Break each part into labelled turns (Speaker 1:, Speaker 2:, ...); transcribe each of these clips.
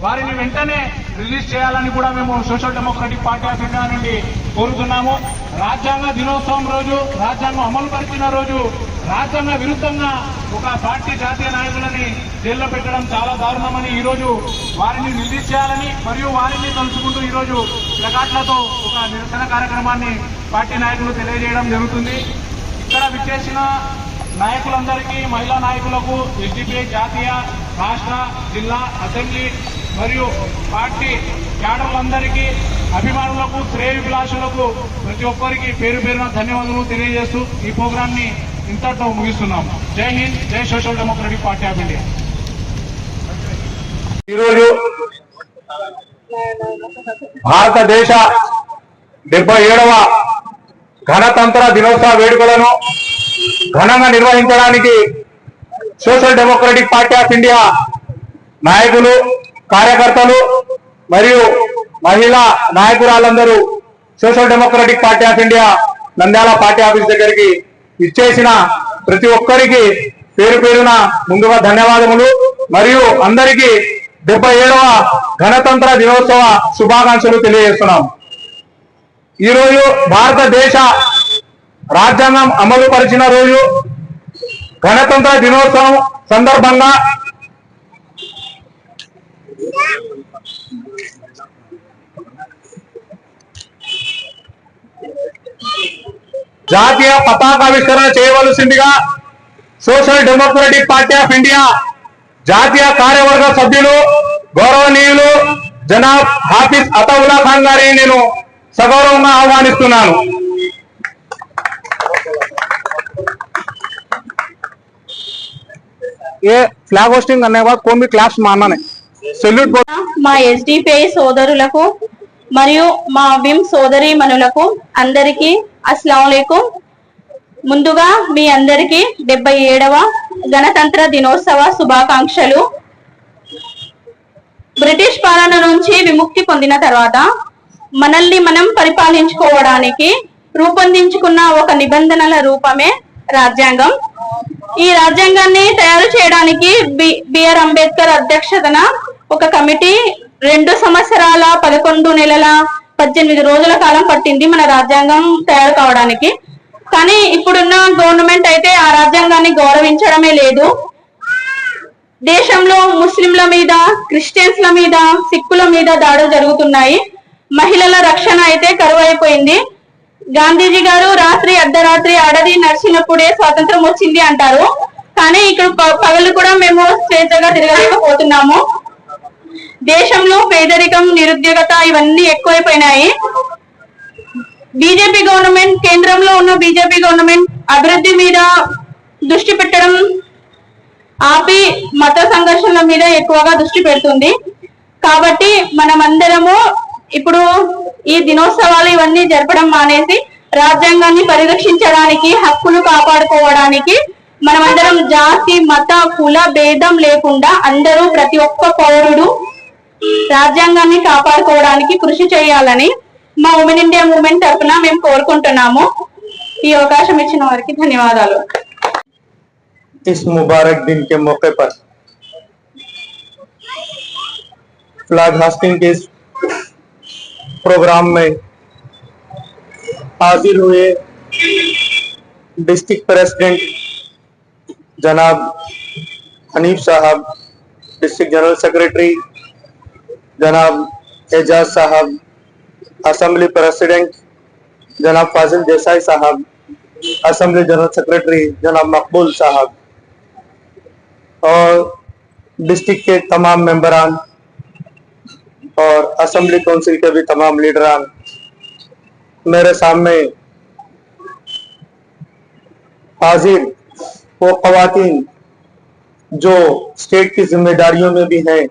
Speaker 1: వారిని వెంటనే రిలీజ్ చేయాలని కూడా మేము social Democratic Party of India నుండి కోరుతున్నాము. రాజ్యాంగ దినోత్సవం రోజు, రాజ్యాంగం అమలు పరిచిన రోజు రాజ్యాంగ విరుద్ధంగా ఒక పార్టీ జాతీయ నాయకులని జైల్లో పెట్టడం చాలా దారుణమని ఈ రోజు వారిని రిలీజ్ చేయాలని మరియు వారిని తలుచుకుంటూ ఈ రోజు ప్లకార్డులతో ఒక నిరసన కార్యక్రమాన్ని పార్టీ నాయకులు తెలియజేయడం జరుగుతుంది. ఇక్కడ విచ్చేసిన నాయకులందరికీ, మహిళా నాయకులకు, ఎస్డిపిఐ జాతీయ, రాష్ట్ర, జిల్లా, అసెంబ్లీ మరియు పార్టీ క్యాడర్లందరికీ, అభిమానులకు, శ్రేయోభిలాషులకు ప్రతి ఒక్కరికి పేరు పేరున ధన్యవాదాలు తెలియజేస్తూ ఈ ప్రోగ్రామ్ ని ఇంతటితో ముగిస్తున్నాము. జై హింద్, జై Social Democratic Party of India.
Speaker 2: ఈరోజు భారతదేశ 77వ గణతంత్ర దినోత్సవ వేడుకలను ఘనంగా నిర్వహించడానికి Social Democratic Party of India నాయకులు, కార్యకర్తలు మరియు మహిళా నాయకురాలందరూ Social Democratic Party of India Nandyal party office దగ్గరికి ఇచ్చేసిన ప్రతి ఒక్కరికి పేరు పేరున ముందుగా ధన్యవాదములు మరియు అందరికీ 77వ గణతంత్ర దినోత్సవ శుభాకాంక్షలు తెలియజేస్తున్నాం. ఈరోజు భారతదేశ రాజ్యాంగం అమలు పరిచిన రోజు, గణతంత్ర దినోత్సవం సందర్భంగా జాతీయ పతాకావిష్కరణ చేయవలసిందిగా social Democratic Party of India జాతీయ కార్యవర్గ సభ్యులు గౌరవనీయులు జనాబ్ హాఫీజ్ అతావుల్లా ఖాన్ గారిని నేను సగౌరవంగా ఆహ్వానిస్తున్నాను. ये फ्लैग होस्टिंग करने के बाद कौन भी क्लास मारना नहीं. సెల్యూట్.
Speaker 3: మా ఎస్డిపిఐ సోదరులకు మరియు మా విమ్ సోదరి మనులకు అందరికీ అస్సలాము అలైకుం. ముందుగా మీ అందరికీ 77వ గణతంత్ర దినోత్సవ శుభాకాంక్షలు. బ్రిటిష్ పాలన నుంచి విముక్తి పొందిన తర్వాత మనల్ని మనం పరిపాలించుకోవడానికి రూపొందించుకున్న ఒక నిబంధనల రూపమే రాజ్యాంగం. ఈ రాజ్యాంగాన్ని తయారు చేయడానికి బిఆర్ అంబేద్కర్ అధ్యక్షతన ఒక కమిటీ 2 సంవత్సరాల 11 నెలల 18 రోజుల కాలం పట్టింది మన రాజ్యాంగం తయారు కావడానికి. కానీ ఇప్పుడున్న గవర్నమెంట్ అయితే ఆ రాజ్యాంగాన్ని గౌరవించడమే లేదు. దేశంలో ముస్లింల మీద, క్రిస్టియన్స్ల మీద, సిక్కుల మీద దాడులు జరుగుతున్నాయి. మహిళల రక్షణ అయితే కరువైపోయింది. గాంధీజీ గారు రాత్రి అర్ధరాత్రి ఆడది నడిచినప్పుడే స్వాతంత్రం వచ్చింది అంటారు. కానీ ఇక్కడ పగలు కూడా మేము స్వేచ్ఛగా తిరగలేకపోతున్నాము. దేశంలో పేదరికం, నిరుద్యోగత ఇవన్నీ ఎక్కువైపోయినాయి. బీజేపీ గవర్నమెంట్, కేంద్రంలో ఉన్న బీజేపీ గవర్నమెంట్ అభివృద్ధి మీద దృష్టి పెట్టడం ఆపి మత సంఘర్షణల మీద ఎక్కువగా దృష్టి పెడుతుంది. కాబట్టి మనమందరము ఇప్పుడు ఈ దినోత్సవాలు ఇవన్నీ జరపడం మానేసి రాజ్యాంగాన్ని పరిరక్షించడానికి, హక్కులు కాపాడుకోవడానికి మనమందరం జాతి, మత, కుల భేదం లేకుండా అందరూ, ప్రతి ఒక్క పౌరుడు రాజ్యాంగాన్ని కాపాడుకోవడానికి కృషి చేయాలని మా ఉమెన్ ఇండియా మూవ్మెంట్ తరఫున మేము కోరుకుంటున్నాము. ఈ అవకాశం ఇచ్చిన వారికి ధన్యవాదాలు.
Speaker 2: इस मुबारक दिन के मौके पर फ्लैग होस्टिंग के प्रोग्राम में हाजिर हुए डिस्ट्रिक्ट प्रेसिडेंट जनाब हनीफ साहब, डिस्ट्रिक्ट जनरल सेक्रेटरी जनाब एजाज साहब, असेंबली प्रेसिडेंट जनाब फाजिल देसाई साहब, असेंबली जनरल सेक्रेटरी जनाब मकबूल साहब और डिस्ट्रिक्ट के तमाम मेंबरान और असेंबली काउंसिल के भी तमाम लीडरान, मेरे सामने हाजिर
Speaker 4: वो ख़वातीन जो स्टेट की जिम्मेदारियों में भी हैं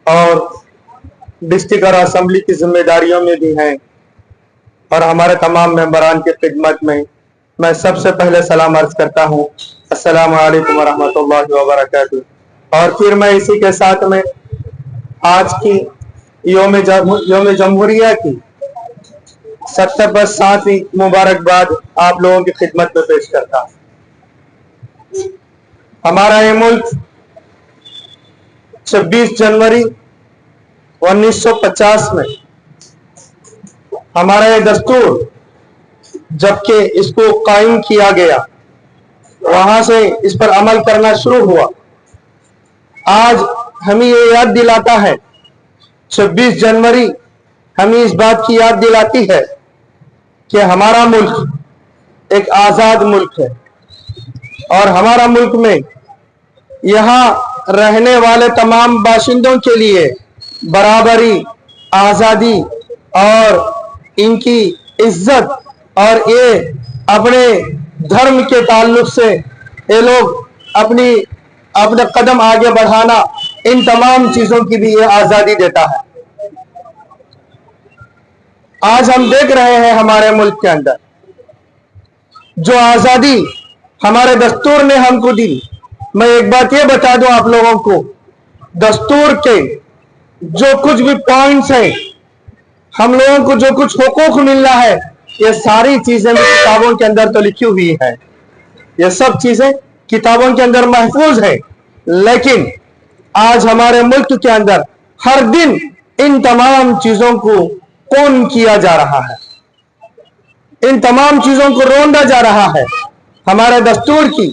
Speaker 4: और डिस्ट्रिक्ट और असेंबली की जिम्मेदारियों में भी हैं, और हमारे तमाम मेंबरान की खिदमत में मैं सबसे पहले सलाम अर्ज करता हूँ, अस्सलामु अलैकुम वरहमतुल्लाहि वबरकातुहू। और फिर मैं इसी के साथ में आज की योम जमहूरिया की 70वीं मुबारकबाद आप लोगों की खिदमत में पेश करता हूँ। हमारा ये मुल्क 26 जनवरी 1950 में हमारा ये दस्तूर जबकि इसको कायम किया गया, वहां से इस पर अमल करना शुरू हुआ। आज हमें ये याद दिलाता है, 26 जनवरी हमें इस बात की याद दिलाती है कि हमारा मुल्क एक आजाद मुल्क है और हमारा मुल्क में यहाँ रहने वाले तमाम बाशिंदों के लिए बराबरी, आजादी और इनकी इज्जत और ये अपने धर्म के ताल्लुक से ये लोग अपने कदम आगे बढ़ाना, इन तमाम चीजों की भी ये आजादी देता है। आज हम देख रहे हैं हमारे मुल्क के अंदर जो आजादी हमारे दस्तूर ने हमको दी। मैं एक बात ये बता दूं आप लोगों को, दस्तूर के जो कुछ भी पॉइंट्स हैं, हम लोगों को जो कुछ हुकूक मिलना है, ये सारी चीजें भी किताबों के अंदर तो लिखी हुई है, ये सब चीजें किताबों के अंदर महफूज है। लेकिन आज हमारे मुल्क के अंदर हर दिन इन तमाम चीजों को कौन किया जा रहा है, इन तमाम चीजों को रोंदा जा रहा है। हमारे दस्तूर की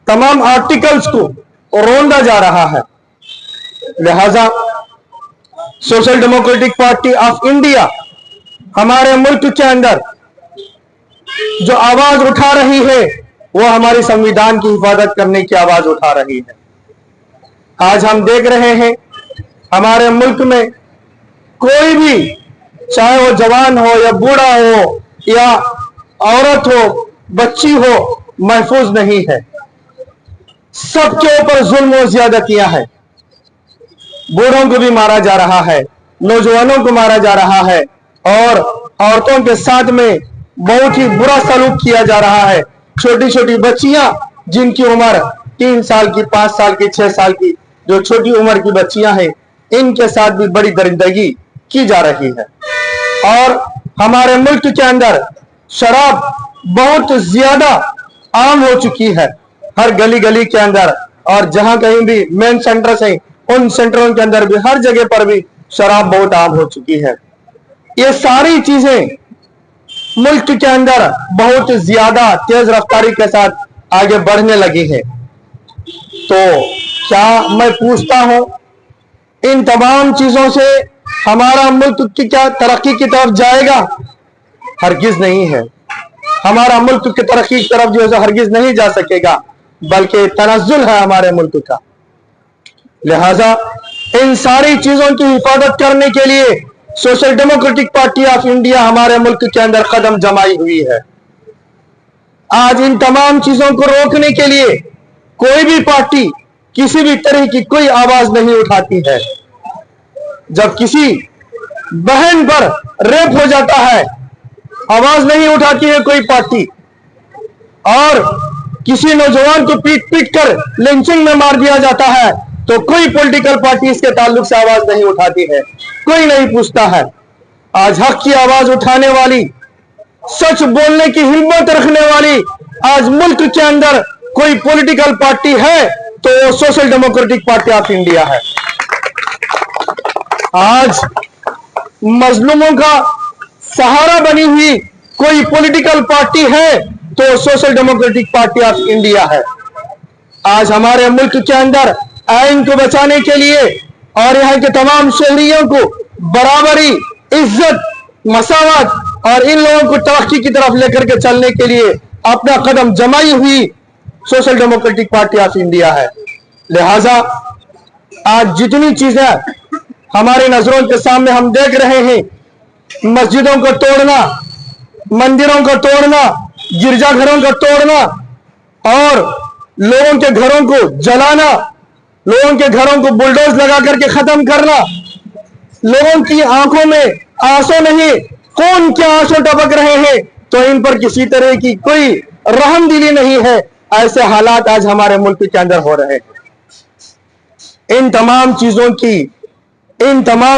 Speaker 4: तमाम आर्टिकल्स को रोंदा जा रहा है। लिहाजा social Democratic Party of India हमारे मुल्क के अंदर जो आवाज उठा रही है, वो हमारी संविधान की हिफाजत करने की आवाज उठा रही है। आज हम देख रहे हैं हमारे मुल्क में कोई भी, चाहे वो जवान हो या बूढ़ा हो या औरत हो, बच्ची हो, महफूज नहीं है। सबके ऊपर जुल्म और ज्यादतियां हैं। बूढ़ों को भी मारा जा रहा है, नौजवानों को मारा जा रहा है और औरतों के साथ में बहुत ही बुरा सलूक किया जा रहा है। छोटी छोटी बच्चियां जिनकी उम्र 3 साल की, 5 साल की, 6 साल की, जो छोटी उम्र की बच्चियां हैं, इनके साथ भी बड़ी दरिंदगी की जा रही है। और हमारे मुल्क के अंदर शराब बहुत ज्यादा आम हो चुकी है, हर गली गली के अंदर, और जहां कहीं भी मेन सेंटर्स हैं, उन सेंटरों के अंदर भी हर जगह पर भी शराब बहुत आम हो चुकी है। ये सारी चीजें मुल्क के अंदर बहुत ज्यादा तेज रफ्तारी के साथ आगे बढ़ने लगी है। तो क्या मैं पूछता हूं, इन तमाम चीजों से हमारा मुल्क की क्या तरक्की की तरफ जाएगा? हरगिज नहीं है। हमारा मुल्क की तरक्की की तरफ जो है हरगिज नहीं जा सकेगा, बल्कि तनज़्ज़ुल है हमारे मुल्क का। लिहाजा इन सारी चीजों की हिफाजत करने के लिए Social Democratic Party of India हमारे मुल्क के अंदर कदम जमाई हुई है। आज इन तमाम चीजों को रोकने के लिए कोई भी पार्टी किसी भी तरह की कोई आवाज नहीं उठाती है। जब किसी बहन पर रेप हो जाता है, आवाज नहीं उठाती है कोई पार्टी, और किसी नौजवान को पीट पीट कर लिंचिंग में मार दिया जाता है, तो कोई पॉलिटिकल पार्टी इसके ताल्लुक से आवाज नहीं उठाती है, कोई नहीं पूछता है। आज हक की आवाज उठाने वाली, सच बोलने की हिम्मत रखने वाली आज मुल्क के अंदर कोई पॉलिटिकल पार्टी है तो वो social Democratic Party of India है। आज मजलूमों का सहारा बनी हुई कोई पॉलिटिकल पार्टी है तो social Democratic Party of India है। आज हमारे मुल्क के अंदर आइन को बचाने के लिए और यहाँ के तमाम शहरियों को बराबरी, इज्जत, मसावत और इन लोगों को तरक्की की तरफ लेकर के चलने के लिए अपना कदम जमाई हुई social Democratic Party of India है। लिहाजा आज जितनी चीजें हमारी नजरों के सामने हम देख रहे हैं, मस्जिदों को तोड़ना, मंदिरों को तोड़ना, गिरजाघरों को तोड़ना, और लोगों के घरों को जलाना, लोगों के घरों को बुलडोज लगा करके खत्म करना, लोगों की आंखों में आंसू नहीं, कौन क्या आंसू टपक रहे हैं, तो इन पर किसी तरह की कोई रहमदिली नहीं है। ऐसे हालात आज हमारे मुल्क के अंदर हो रहे हैं। इन तमाम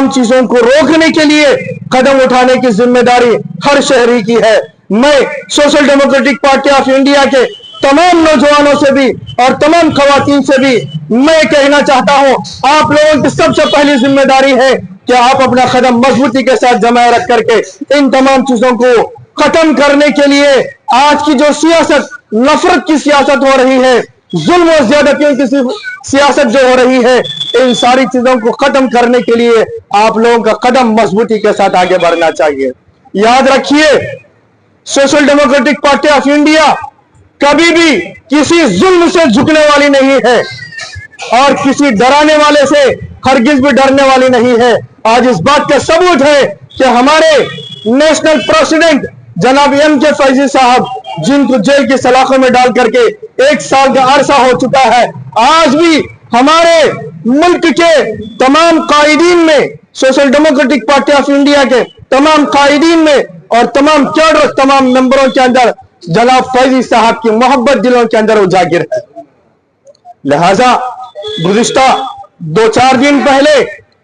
Speaker 4: चीजों को रोकने के लिए कदम उठाने की जिम्मेदारी हर शहरी की है। मैं social Democratic Party of India के तमाम नौजवानों से भी और तमाम खवातीन से भी मैं कहना चाहता हूं, आप लोगों की सबसे पहली जिम्मेदारी है कि आप अपना कदम मजबूती के साथ जमाए रख करके इन तमाम चीजों को खत्म करने के लिए आज की जो सियासत, नफरत की सियासत हो रही है, जुल्म और ज्यादतियों की सियासत जो हो रही है, इन सारी चीजों को खत्म करने के लिए आप लोगों का कदम मजबूती के साथ आगे बढ़ना चाहिए। याद रखिए, social Democratic Party of India कभी भी किसी जुल्म से झुकने वाली नहीं है और किसी डराने वाले से हरगिज भी डरने वाली नहीं है। आज इस बात का सबूत है कि हमारे नेशनल प्रेसिडेंट जनाब M.K. फैजी साहब, जिनको जेल की सलाखों में डाल करके 1 साल का अरसा हो चुका है, आज भी हमारे मुल्क के तमाम कायदीन में, social Democratic Party of India के तमाम कायदीन में और तमाम कैडर, तमाम मेंबरों के अंदर जनाब फैजी साहब की मोहब्बत दिलों के अंदर उजागिर है। लिहाजा गुज़िश्ता 2-4 दिन पहले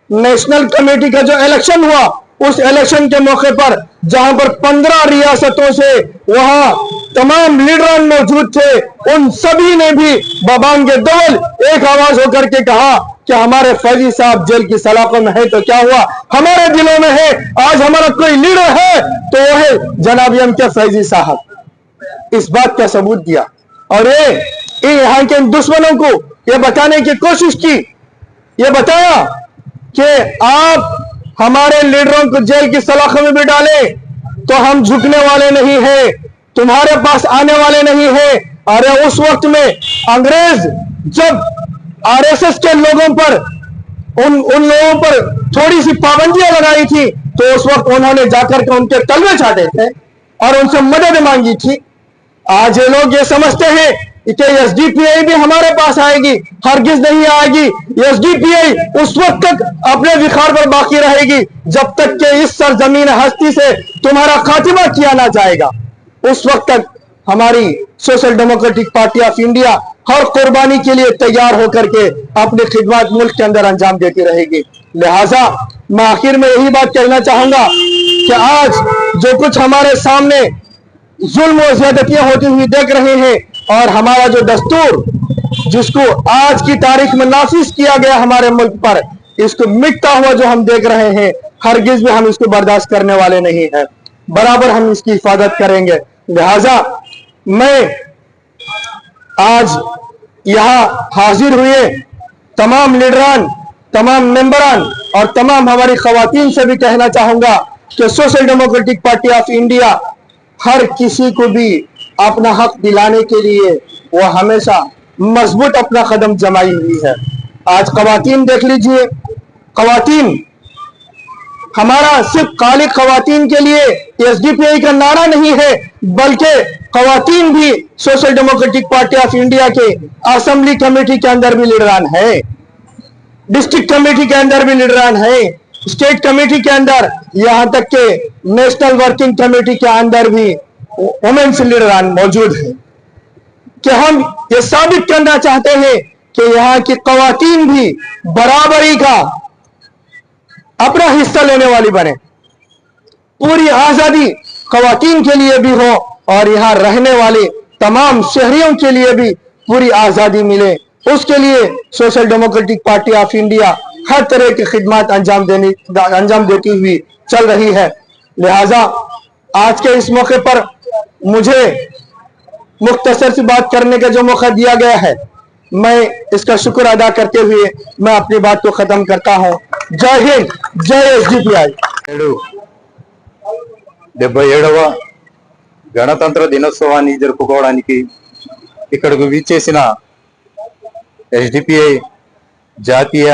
Speaker 4: नेशनल कमेटी का जो इलेक्शन हुआ, उस इलेक्शन के मौके पर जहां पर 15 रियासतों से वहां तमाम लीडर मौजूद थे, उन सभी ने भी बबांगे दौल एक आवाज होकर के कहा कि हमारे फैजी साहब जेल की सलाखों में है तो क्या हुआ, हमारे दिलों में है। आज हमारा कोई लीडर है तो वो है जनाब M.K. फैजी साहब। इस बात का सबूत दिया और ये यहाँ के दुश्मनों को ये बताने की कोशिश की, ये बताया कि आप हमारे लीडरों को जेल की सलाखों में भी डाले तो हम झुकने वाले नहीं है, तुम्हारे पास आने वाले नहीं है। अरे उस वक्त में अंग्रेज जब RSS के लोगों पर उन लोगों पर थोड़ी सी पाबंदियां लगाई थी, तो उस वक्त उन्होंने जाकर के उनके तलवे चाटे थे और उनसे मदद मांगी थी। आज ये लोग ये समझते हैं कि SDPI भी हमारे पास आएगी, हरगिज नहीं आएगी। SDPI उस वक्त तक अपने विखार पर बाकी रहेगी जब तक कि इस सरजमीन हस्ती से तुम्हारा खात्मा किया ना जाएगा। उस वक्त तक हमारी Social Democratic Party of India हर कुर्बानी के लिए तैयार होकर के अपनी खिदमत मुल्क के अंदर अंजाम देती रहेगी। लिहाजा मैं आखिर में यही बात कहना चाहूंगा कि आज जो कुछ हमारे सामने जुल्म और ज्यादतियां होती हुई देख रहे हैं और हमारा जो दस्तूर जिसको आज की तारीख में नाफिज किया गया हमारे मुल्क पर, इसको मिटता हुआ जो हम देख रहे हैं, हरगिज भी हम इसको बर्दाश्त करने वाले नहीं है, बराबर हम इसकी हिफाजत करेंगे। लिहाजा मैं आज यहाँ हाजिर हुए तमाम लीडरान, तमाम मेंबरान और तमाम हमारी खवातीन से भी कहना चाहूंगा कि Social Democratic Party of India हर किसी को भी अपना हक दिलाने के लिए वो हमेशा मजबूत अपना कदम जमाई हुई है। आज खवातीन देख लीजिए, खवातीन हमारा सिर्फ खाली खवातीन के लिए SDPI का नारा नहीं है, बल्कि खवातीन भी social Democratic Party of India के असेंबली कमेटी के अंदर भी लीडरान है, डिस्ट्रिक्ट कमेटी के अंदर भी लीडरान है, स्टेट कमेटी के अंदर, यहां तक के नेशनल वर्किंग कमेटी के अंदर भी वुमेन्स लीडरान मौजूद है। कि हम ये साबित करना चाहते हैं कि यहाँ की खवातीन भी बराबरी का अपना हिस्सा लेने वाली बने, पूरी आजादी खवातीन के लिए भी हो और यहाँ रहने वाले तमाम शहरियों के लिए भी पूरी आजादी मिले। उसके लिए Social Democratic Party of India हर तरह की खिदमत अंजाम देती हुई चल रही है। लिहाजा आज के इस मौके पर मुझे मुख्तसर सी बात करने का जो मौका दिया गया है, मैं इसका शुक्र अदा करते हुए मैं अपनी बात को खत्म करता हूं। जय हिंद, जय SDPI।
Speaker 5: 77వ గణతంత్ర దినోత్సవాన్ని జరుపుకోవడానికి ఇక్కడకు విచ్చేసిన SDPI జాతీయ,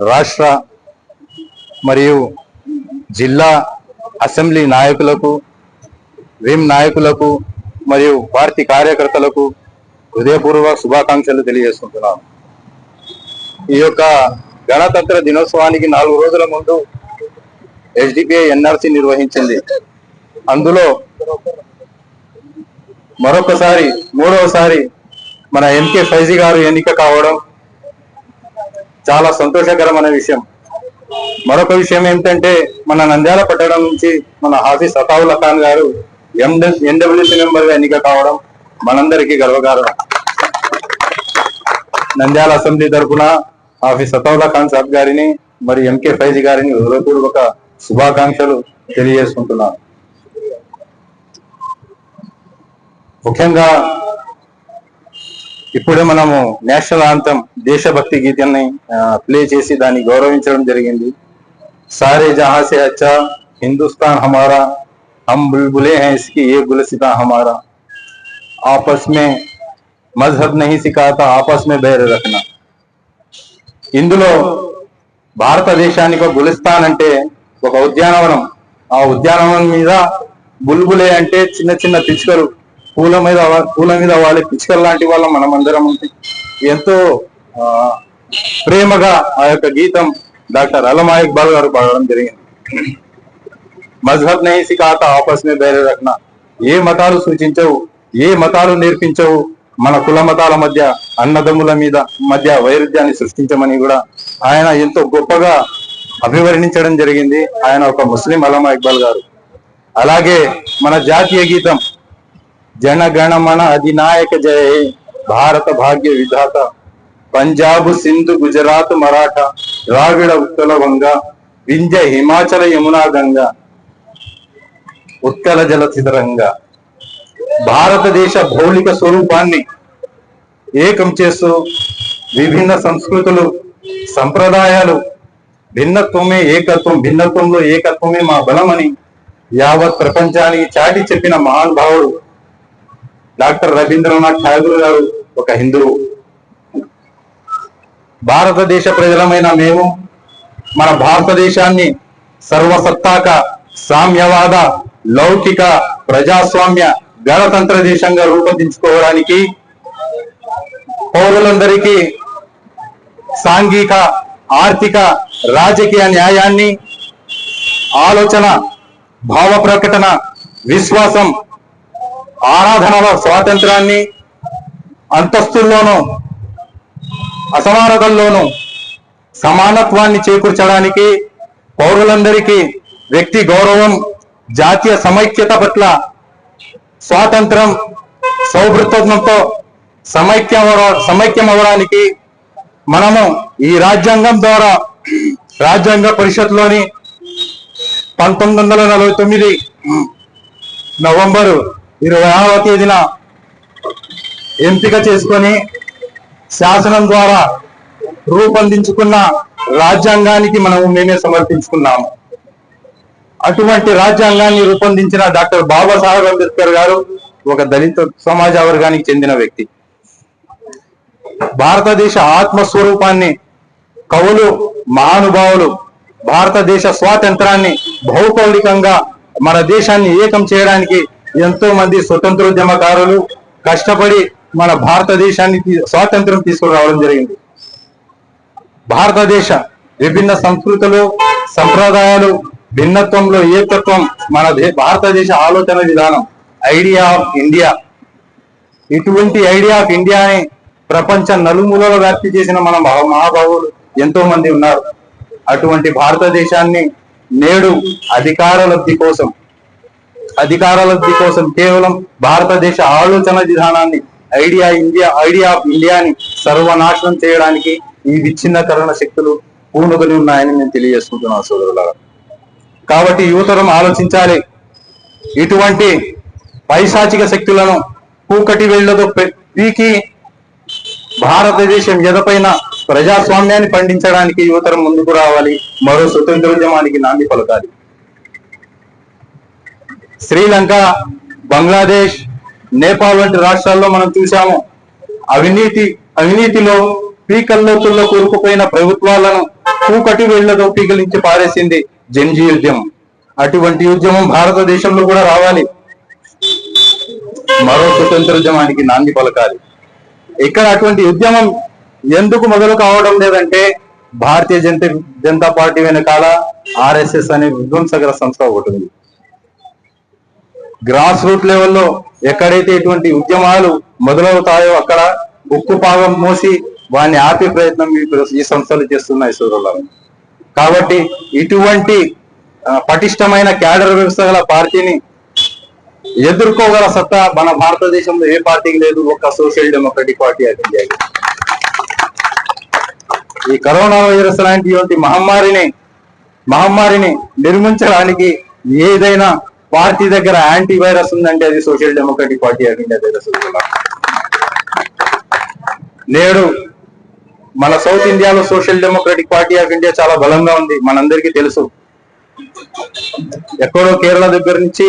Speaker 5: రాష్ట్ర మరియు జిల్లా అసెంబ్లీ నాయకులకు, విమ్ నాయకులకు మరియు పార్టీ కార్యకర్తలకు హృదయపూర్వక శుభాకాంక్షలు తెలియజేసుకుంటున్నాను. ఈ యొక్క గణతంత్ర దినోత్సవానికి 4 రోజుల ముందు HDPI NRC నిర్వహించింది. అందులో మరొకసారి 3వసారి మన MK ఫైజీ గారు ఎన్నిక కావడం చాలా సంతోషకరమైన విషయం. మరొక విషయం ఏమిటంటే మన నంద్యాల పట్టణం నుంచి మన హాఫీజ్ అతావుల్లా ఖాన్ గారు NWC మెంబర్ గా ఎన్నిక కావడం మనందరికీ గర్వకారణం. నంద్యాల అసెంబ్లీ తరఫున హాఫీజ్ అతావుల్లా ఖాన్ సాబ్ గారిని మరి MK ఫైజీ గారిని హృదయపూర్వక శుభాకాంక్షలు తెలియజేసుకుంటున్నాను. ముఖ్యంగా ఇప్పుడే మనము నేషనల్ ఆంథమ్ దేశభక్తి గీతాన్ని ప్లే చేసి దాన్ని గౌరవించడం జరిగింది. సారే జహాं से अच्छा हिंदुस्तान हमारा, हम बुलबुले हैं इसकी ये गुलसिता हमारा, आपस में मजहब नहीं सिखाता आपस में बैर रखना. ఇందులో భారతదేశానికి ఒక గులిస్తాన్ అంటే ఒక ఉద్యానవనం, ఆ ఉద్యానవనం మీద బుల్బులే అంటే చిన్న చిన్న పిచ్చుకలు, పూల మీద వాళ్ళ పిచ్చుకలు లాంటి వాళ్ళ మనమందరం ఉంటుంది. ఎంతో ప్రేమగా ఆ యొక్క గీతం డాక్టర్ అల్లమా ఇక్బాల్ గారు పాడడం జరిగింది. మజ్హబ్ నహీ సిఖాతా ఆపస్ మే బైర్ రఖనా, ఏ మతాలు సూచించవు, ఏ మతాలు నేర్పించవు, మన కుల మతాల మధ్య అన్నదమ్ముల మధ్య వైరుధ్యాన్ని సృష్టించమని కూడా ఆయన ఎంతో గొప్పగా అభివర్ణించడం జరిగింది. ఆయన ఒక ముస్లిం అల్లమా ఇక్బాల్ గారు. అలాగే మన జాతీయ గీతం జనగణమన అధినాయక జయ హే, భారత భాగ్య విధాత, పంజాబ్ సింధు గుజరాత్ మరాఠా ద్రావిడ ఉత్కల వంగ, వింధ్య హిమాచల యమునా గంగా, ఉత్కల జల చిదరంగా, భారతదేశ భౌలిక స్వరూపాన్ని ఏకం చేస్తూ విభిన్న సంస్కృతులు సంప్రదాయాలు భిన్నత్వమే ఏకత్వం, భిన్నత్వంలో ఏకత్వమే మా బలమని యావత్ ప్రపంచానికి చాటి చెప్పిన మహానుభావుడు డాక్టర్ రవీంద్రనాథ్ ఠాగూర్ గారు ఒక హిందువు. భారతదేశ ప్రజలమైన మేము మన భారతదేశాన్ని సర్వసత్తాక సామ్యవాద లౌకిక ప్రజాస్వామ్య గణతంత్ర దేశంగా రూపొందించుకోవడానికి పౌరులందరికీ సాంఘిక ఆర్థిక రాజకీయ న్యాయాన్ని, ఆలోచన భావ ప్రకటన విశ్వాసం ఆరాధనల స్వాతంత్రాన్ని, అంతస్తుల్లోనూ అసమానతల్లోనూ సమానత్వాన్ని చేకూర్చడానికి పౌరులందరికీ వ్యక్తి గౌరవం, జాతీయ సమైక్యత పట్ల స్వాతంత్రం, సౌభృత్వంతో సమైక్యం అవ్వడానికి మనము ఈ రాజ్యాంగం ద్వారా రాజ్యాంగ పరిషత్లోని 1949 నవంబరు 26వ తేదీన ఎంపిక చేసుకొని శాసనం ద్వారా రూపొందించుకున్న రాజ్యాంగానికి మేమే సమర్పించుకున్నాము. అటువంటి రాజ్యాంగాన్ని రూపొందించిన డాక్టర్ బాబాసాహెబ్ అంబేద్కర్ గారు ఒక దళిత సమాజ వర్గానికి చెందిన వ్యక్తి. భారతదేశ ఆత్మస్వరూపాన్ని కవులు మహానుభావులు భారతదేశ స్వాతంత్రాన్ని భౌగోళికంగా మన దేశాన్ని ఏకం చేయడానికి ఎంతో మంది స్వతంత్రోద్యమకారులు కష్టపడి మన భారతదేశాన్ని స్వాతంత్రం తీసుకురావడం జరిగింది. భారతదేశ విభిన్న సంస్కృతులు సంప్రదాయాలు భిన్నత్వంలో ఏకత్వం మన భారతదేశ ఆలోచన విధానం, ఐడియా ఆఫ్ ఇండియా. ఇటువంటి ఐడియా ఆఫ్ ఇండియాని ప్రపంచ నలుమూలలో వ్యాప్తి చేసిన మన మహాబాహువులు ఎంతో మంది ఉన్నారు. అటువంటి భారతదేశాన్ని నేడు అధికార లబ్ధి కోసం కేవలం భారతదేశ ఆలోచన విధానాన్ని ఐడియా ఆఫ్ ఇండియాని సర్వనాశనం చేయడానికి ఈ విచ్ఛిన్నకరణ శక్తులు పూనుకొని ఉన్నాయని నేను తెలియజేసుకుంటున్నాను సోదరులారా. కాబట్టి యువతరం ఆలోచించాలి. ఇటువంటి పైశాచిక శక్తులను కూకటి వేళ్లతో పీకి భారతదేశం ఎదపైన ప్రజాస్వామ్యాన్ని పండించడానికి యువతరం ముందుకు రావాలి. మరో స్వతంత్రోద్యమానికి నాంది పలకాలి. శ్రీలంక, బంగ్లాదేశ్, నేపాల్ వంటి రాష్ట్రాల్లో మనం చూసాము అవినీతిలో పీకల్లోతుల్లో కూరుకుపోయిన ప్రభుత్వాలను కూకటి వేళ్లతో పీకలించి పారేసింది జంజీ ఉద్యమం. అటువంటి ఉద్యమం భారతదేశంలో కూడా రావాలి. మరో స్వతంత్రోద్యమానికి నాంది పలకాలి. ఇక్కడ అటువంటి ఉద్యమం ఎందుకు మొదలు కావడం లేదంటే భారతీయ జనతా పార్టీ వెనకాల ఆర్ఎస్ఎస్ అనే విధ్వంసకర సంస్థ ఒకటి ఉంది. గ్రాస్ రూట్ లెవెల్లో ఎక్కడైతే ఇటువంటి ఉద్యమాలు మొదలవుతాయో అక్కడ ఉక్కు పాగం మోసి వారిని ఆపే ప్రయత్నం ఈ సంస్థలు చేస్తున్నాయి సోదరులారా. కాబట్టి ఇటువంటి పటిష్టమైన క్యాడర్ వ్యవస్థ గల పార్టీని ఎదుర్కోగల సత్తా మన భారతదేశంలో ఏ పార్టీకి లేదు, ఒక్క social Democratic Party of India. ఈ కరోనా వైరస్ లాంటి మహమ్మారిని నిర్మించడానికి ఏదైనా పార్టీ దగ్గర యాంటీ వైరస్ ఉందంటే అది social Democratic Party of India దగ్గర. నేడు మన సౌత్ ఇండియాలో social Democratic Party of India చాలా బలంగా ఉంది, మనందరికీ తెలుసు. ఎక్కడో కేరళ దగ్గర నుంచి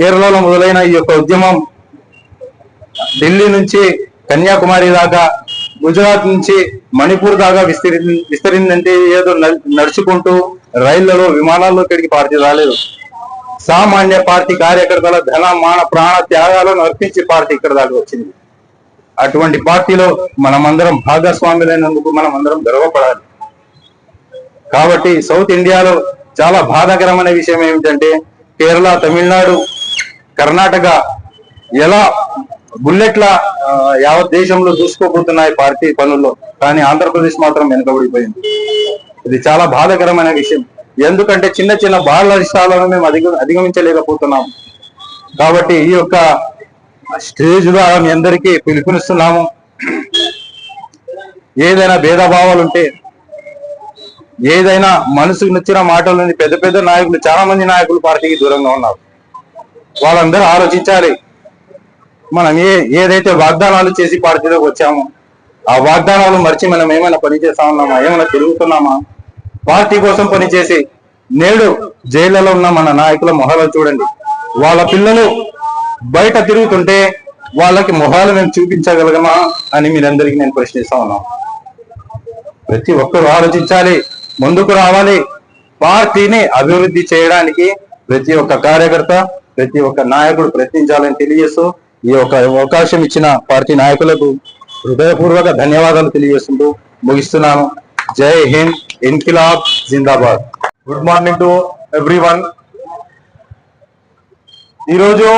Speaker 5: కేరళలో మొదలైన ఈ యొక్క ఉద్యమం ఢిల్లీ నుంచి కన్యాకుమారి దాకా, గుజరాత్ నుంచి మణిపూర్ దాకా విస్తరిందంటే ఏదో నడుచుకుంటూ రైళ్లలో విమానాల్లో ఇక్కడికి పార్టీ రాలేదు. సామాన్య పార్టీ కార్యకర్తల ధన మాన ప్రాణ త్యాగాలను అర్పించి పార్టీ ఇక్కడ దాకా వచ్చింది. అటువంటి పార్టీలో మనమందరం భాగస్వాములైనందుకు మనం అందరం గర్వపడాలి. కాబట్టి సౌత్ ఇండియాలో చాలా బాధాకరమైన విషయం ఏమిటంటే కేరళ, తమిళనాడు, కర్ణాటక ఎలా బుల్లెట్ల యావత్ దేశంలో దూసుకోబోతున్నాయి పార్టీ పనుల్లో, కానీ ఆంధ్రప్రదేశ్ మాత్రం వెనుకబడిపోయింది. ఇది చాలా బాధాకరమైన విషయం. ఎందుకంటే చిన్న చిన్న బాల ఇష్టాలను మేము అధిగమించలేకపోతున్నాము. కాబట్టి ఈ యొక్క స్టేజ్ ద్వారా మీ అందరికీ పిలుపునిస్తున్నాము. ఏదైనా భేదభావాలు ఉంటే, ఏదైనా మనసుకు నచ్చిన మాటలని పెద్ద పెద్ద నాయకులు, చాలా మంది నాయకులు పార్టీకి దూరంగా ఉన్నారు. వాళ్ళందరూ ఆలోచించాలి. మనం ఏదైతే వాగ్దానాలు చేసి పార్టీలోకి వచ్చామో ఆ వాగ్దానాలు మర్చి మనం ఏమైనా పని చేస్తా ఉన్నామా, ఏమైనా తిరుగుతున్నామా? పార్టీ కోసం పనిచేసి నేడు జైళ్లలో ఉన్న మన నాయకుల మొహాలు చూడండి. వాళ్ళ పిల్లలు బయట తిరుగుతుంటే వాళ్ళకి మొహాలు మేము చూపించగలగమా అని మీరందరికీ నేను ప్రశ్నిస్తా ఉన్నాను. ప్రతి ఒక్కరు ఆలోచించాలి, ముందుకు రావాలి. పార్టీని అభివృద్ధి చేయడానికి ప్రతి ఒక్క కార్యకర్త, ప్రతి ఒక్క నాయకుడు ప్రయత్నించాలని తెలియజేస్తూ ఈ యొక్క అవకాశం ఇచ్చిన పార్టీ నాయకులకు హృదయపూర్వక ధన్యవాదాలు తెలియజేస్తుంటూ ముగిస్తున్నాను. జై హింద్, ఇన్కిలాబ్ జిందాబాద్.
Speaker 2: Good morning to everyone. ఈరోజు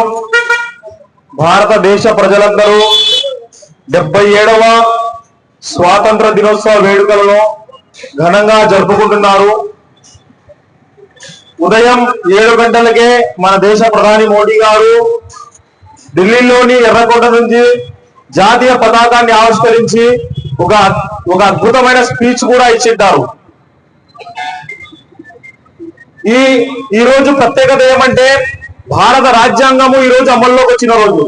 Speaker 2: భారతదేశ ప్రజలందరూ 77వ స్వాతంత్ర దినోత్సవ వేడుకలను ఘనంగా జరుపుకుంటున్నారు. ఉదయం 7 గంటలకే మన దేశ ప్రధాని మోడీ గారు ఢిల్లీలోని ఎర్రకోట నుంచి జాతీయ పతాకాన్ని ఆవిష్కరించి ఒక అద్భుతమైన స్పీచ్ కూడా ఇచ్చింటారు. ఈ రోజు ప్రత్యేకత ఏమంటే భారత రాజ్యాంగము ఈ రోజు అమల్లోకి వచ్చిన రోజు.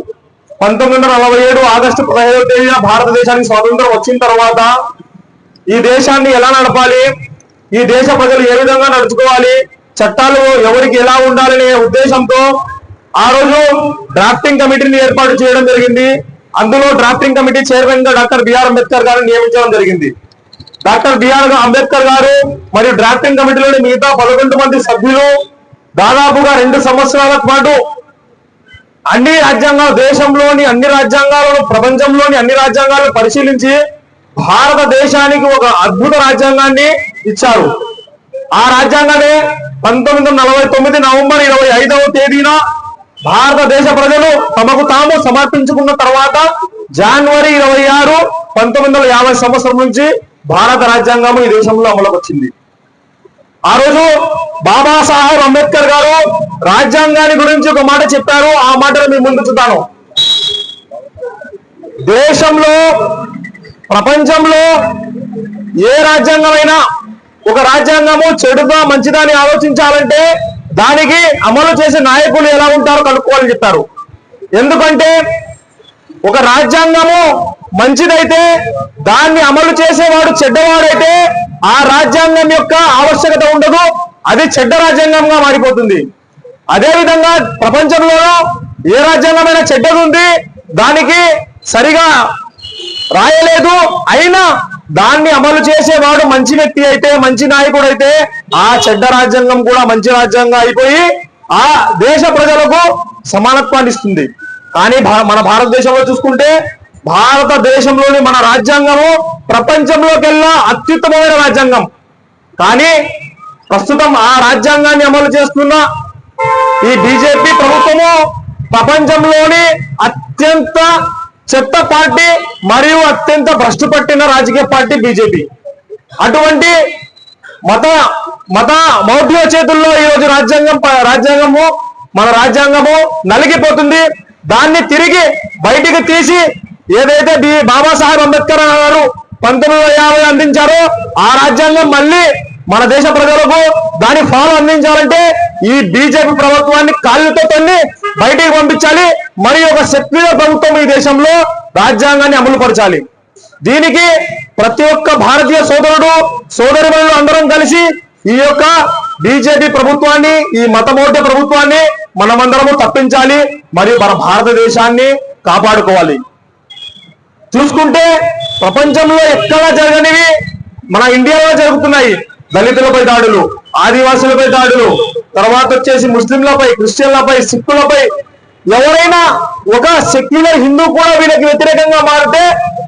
Speaker 2: 1947 ఆగస్టు 15వ తేదీన భారతదేశానికి స్వాతంత్రం వచ్చిన తర్వాత ఈ దేశాన్ని ఎలా నడపాలి, ఈ దేశ ప్రజలు ఏ విధంగా నడుచుకోవాలి, చట్టాలు ఎవరికి ఎలా ఉండాలనే ఉద్దేశంతో ఆ రోజు డ్రాఫ్టింగ్ కమిటీని ఏర్పాటు చేయడం జరిగింది. అందులో డ్రాఫ్టింగ్ కమిటీ చైర్మన్ గా డాక్టర్ బిఆర్ అంబేద్కర్ గారిని నియమించడం జరిగింది. డాక్టర్ బిఆర్ అంబేద్కర్ గారు మరియు డ్రాఫ్టింగ్ కమిటీలోని మిగతా 11 మంది సభ్యులు దాదాపుగా 2 సంవత్సరాల పాటు అన్ని రాజ్యాంగాలు, దేశంలోని అన్ని రాజ్యాంగాలను, ప్రపంచంలోని అన్ని రాజ్యాంగాలను పరిశీలించి భారతదేశానికి ఒక అద్భుత రాజ్యాంగాన్ని ఇచ్చారు. ఆ రాజ్యాంగాన్ని 1949 నవంబర్ 25వ తేదీన భారతదేశ ప్రజలు తమకు తాము సమర్పించుకున్న తర్వాత జనవరి 26, 1950 సంవత్సరం నుంచి భారత రాజ్యాంగం ఈ దేశంలో అమలుకు వచ్చింది. ఆ రోజు బాబాసాహెబ్ అంబేద్కర్ గారు రాజ్యాంగాన్ని గురించి ఒక మాట చెప్పారు. ఆ మాటను మీ ముందు చూద్దాను. దేశంలో, ప్రపంచంలో ఏ రాజ్యాంగమైనా ఒక రాజ్యాంగము చెడుగా మంచిదా అని ఆలోచించాలంటే దానికి అమలు చేసే నాయకులు ఎలా ఉంటారో కనుక్కోవాలని చెప్పారు. ఎందుకంటే ఒక రాజ్యాంగము మంచిదైతే దాన్ని అమలు చేసేవాడు చెడ్డవాడైతే ఆ రాజ్యాంగం యొక్క ఆవశ్యకత ఉండదు, అది చెడ్డ రాజ్యాంగంగా మారిపోతుంది. అదేవిధంగా ప్రపంచంలో ఏ రాజ్యాంగమైనా చెడ్డది ఉంది, దానికి సరిగా రాయలేదు, అయినా దాన్ని అమలు చేసేవాడు మంచి వ్యక్తి అయితే, మంచి నాయకుడు అయితే ఆ చెడ్డ రాజ్యాంగం కూడా మంచి రాజ్యాంగం అయిపోయి ఆ దేశ ప్రజలకు సమానత్వాన్ని ఇస్తుంది. కానీ మన భారతదేశంలో చూసుకుంటే
Speaker 4: భారతదేశంలోని మన రాజ్యాంగము ప్రపంచంలోకెల్లా అత్యుత్తమమైన రాజ్యాంగం. కానీ ప్రస్తుతం ఆ రాజ్యాంగాన్ని అమలు చేస్తున్న ఈ బీజేపీ ప్రభుత్వము ప్రపంచంలోని అత్యంత చెత్త పార్టీ మరియు అత్యంత భ్రష్టు పట్టిన రాజకీయ పార్టీ బీజేపీ. అటువంటి మత మౌఢ్య చేతుల్లో ఈరోజు మన రాజ్యాంగము నలిగిపోతుంది. దాన్ని తిరిగి బయటికి తీసి ఏదైతే బాబాసాహెబ్ అంబేద్కర్ గారు 1950 అందించారో ఆ రాజ్యాంగం మళ్ళీ మన దేశ ప్రజలకు దాని ఫాలో అందించాలంటే ఈ బీజేపీ ప్రభుత్వాన్ని కాళ్ళతో తన్ని బయటికి పంపించాలి. మరియు ఒక సెక్యులర్ ప్రభుత్వం ఈ దేశంలో రాజ్యాంగాన్ని అమలు పరచాలి. దీనికి ప్రతి ఒక్క భారతీయ సోదరులు అందరం కలిసి ఈ యొక్క బీజేపీ ప్రభుత్వాన్ని, ఈ మతమౌఢ్య ప్రభుత్వాన్ని మనమందరము తప్పించాలి మరియు మన భారతదేశాన్ని కాపాడుకోవాలి. చూసుకుంటే ప్రపంచంలో ఎక్కడా జరగనివి మన ఇండియాలో జరుగుతున్నాయి. దళితులపై దాడులు, ఆదివాసులపై దాడులు, తర్వాత వచ్చేసి ముస్లింలపై, క్రిస్టియన్లపై, సిక్కులపై. ఎవరైనా ఒక సెక్యులర్ హిందూ కూడా వీళ్ళకి వ్యతిరేకంగా మారితే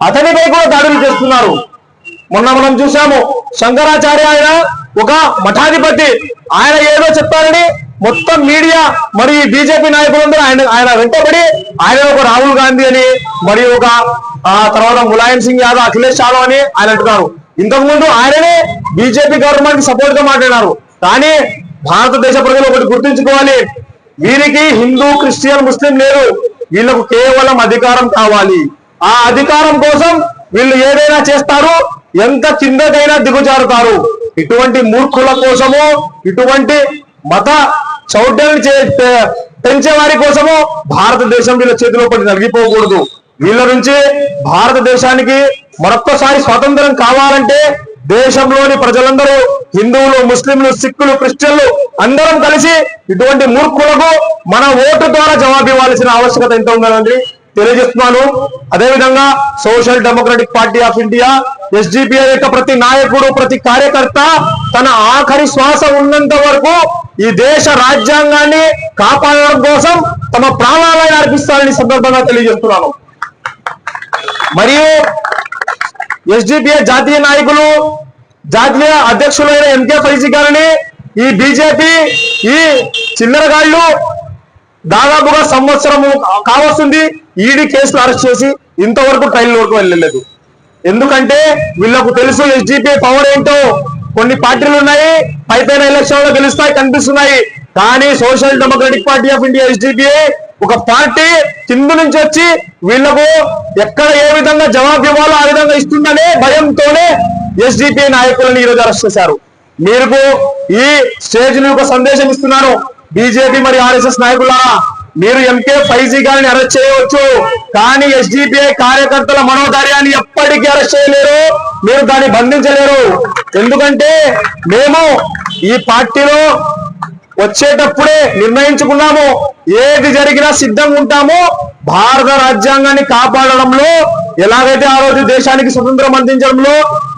Speaker 4: అతనిపై కూడా దాడులు చేస్తున్నారు. మొన్న మనం చూసాము, శంకరాచార్య ఆయన ఒక మఠాధిపతి, ఆయన ఏదో చెప్పారని మొత్తం మీడియా మరియు బీజేపీ నాయకులందరూ ఆయన వెంటబడి ఆయన ఒక రాహుల్ గాంధీ అని మరియు ఒక తర్వాత ములాయం సింగ్ యాదవ్, అఖిలేష్ యాదవ్ అని ఆయన అంటున్నారు. ఇంతకుముందు ఆయననే బీజేపీ గవర్నమెంట్ కి సపోర్ట్ గా మాట్లాడినారు. కానీ భారతదేశ ప్రజలు ఒకటి గుర్తుంచుకోవాలి, వీరికి హిందూ, క్రిస్టియన్, ముస్లిం లేదు. వీళ్ళకు కేవలం అధికారం కావాలి. ఆ అధికారం కోసం వీళ్ళు ఏదైనా చేస్తారు, ఎంత కిందకైనా దిగుజారుతారు. ఇటువంటి మూర్ఖుల కోసము, ఇటువంటి మత చౌడ్యాన్ని పెంచే వారి కోసము భారతదేశం వీళ్ళ చేతిలో పడి నలిగిపోకూడదు. వీళ్ళ నుంచి భారతదేశానికి మరొక్కసారి స్వాతంత్రం కావాలంటే దేశంలోని ప్రజలందరూ, హిందువులు, ముస్లింలు, సిక్కులు, క్రిస్టియన్లు అందరం కలిసి ఇటువంటి మూర్ఖులకు మన ఓటు ద్వారా జవాబు ఇవ్వాల్సిన ఆవశ్యకత ఎంత ఉందని తెలియజేస్తున్నాను. అదేవిధంగా social Democratic Party of India SDPI యొక్క ప్రతి నాయకుడు, ప్రతి కార్యకర్త తన ఆఖరి శ్వాస ఉన్నంత వరకు ఈ దేశ రాజ్యాంగాన్ని కాపాడడం కోసం తమ ప్రాణాలను అర్పిస్తారని సందర్భంగా తెలియజేస్తున్నాను. మరియు ఎస్డిపిఐ జాతీయ నాయకులు, జాతీయ అధ్యక్షులైన ఎంకే ఫైజీ గారిని ఈ బీజేపీ ఈ చిల్లరగాళ్లు దాదాపుగా సంవత్సరం కావస్తుంది ఈడీ కేసులు అరెస్ట్ చేసి ఇంతవరకు ట్రయల్ వరకు వెళ్ళలేదు. ఎందుకంటే వీళ్ళకు తెలుసు ఎస్డిపిఐ పవర్ ఏంటో. కొన్ని పార్టీలు ఉన్నాయి, పైపైన ఎలక్షన్ లో గెలుస్తాయి, కనిపిస్తున్నాయి. కానీ social Democratic Party of India SDPI ఒక పార్టీ కింద నుంచి వచ్చి వీళ్లకు ఎక్కడ ఏ విధంగా జవాబు ఇవ్వాలో ఆ విధంగా ఇస్తుందనే భయంతోనే ఎస్డిపిఐ నాయకులను ఈరోజు అరెస్ట్ చేశారు. మీరు ఈ స్టేజ్ ని ఒక సందేశం ఇస్తున్నాను, బీజేపీ మరియు ఆర్ఎస్ఎస్ నాయకులారా, మీరు ఎంకే ఫైజీ గారిని అరెస్ట్ చేయవచ్చు, కానీ ఎస్డిపిఐ కార్యకర్తల మనోధైర్యాన్ని ఎప్పటికీ అరెస్ట్ చేయలేరు, మీరు దాన్ని బంధించలేరు. ఎందుకంటే మేము ఈ పార్టీలో వచ్చేటప్పుడే నిర్ణయించుకున్నాము, ఏది జరిగినా సిద్ధంగా ఉంటాము. భారత రాజ్యాంగాన్ని కాపాడడంలో ఎలాగైతే ఆ రోజు దేశానికి స్వతంత్రం అందించడంలో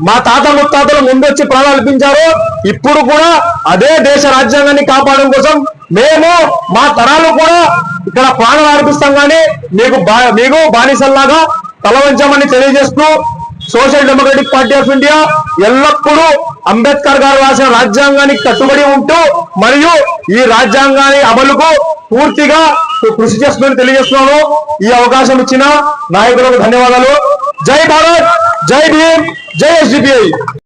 Speaker 4: మా తాత ముత్తాతలు ముందొచ్చి ప్రాణాలు అర్పించారో, ఇప్పుడు కూడా అదే దేశ రాజ్యాంగాన్ని కాపాడడం కోసం మేము మా తరాలు కూడా ఇక్కడ ప్రాణాలు అర్పిస్తాం. కానీ మీకు బానిసల్లాగా తల వంచామని తెలియజేస్తూ social Democratic Party of India ఎల్లప్పుడూ అంబేద్కర్ గారు రాసిన రాజ్యాంగానికి కట్టుబడి ఉంటూ మరియు ఈ రాజ్యాంగాన్ని అమలుకు పూర్తిగా కృషి చేస్తుందని తెలియజేస్తున్నాను. ఈ అవకాశం ఇచ్చిన నాయకులకు ధన్యవాదాలు. జై భారత్, జై భీమ్, జై ఎస్డిపిఐ.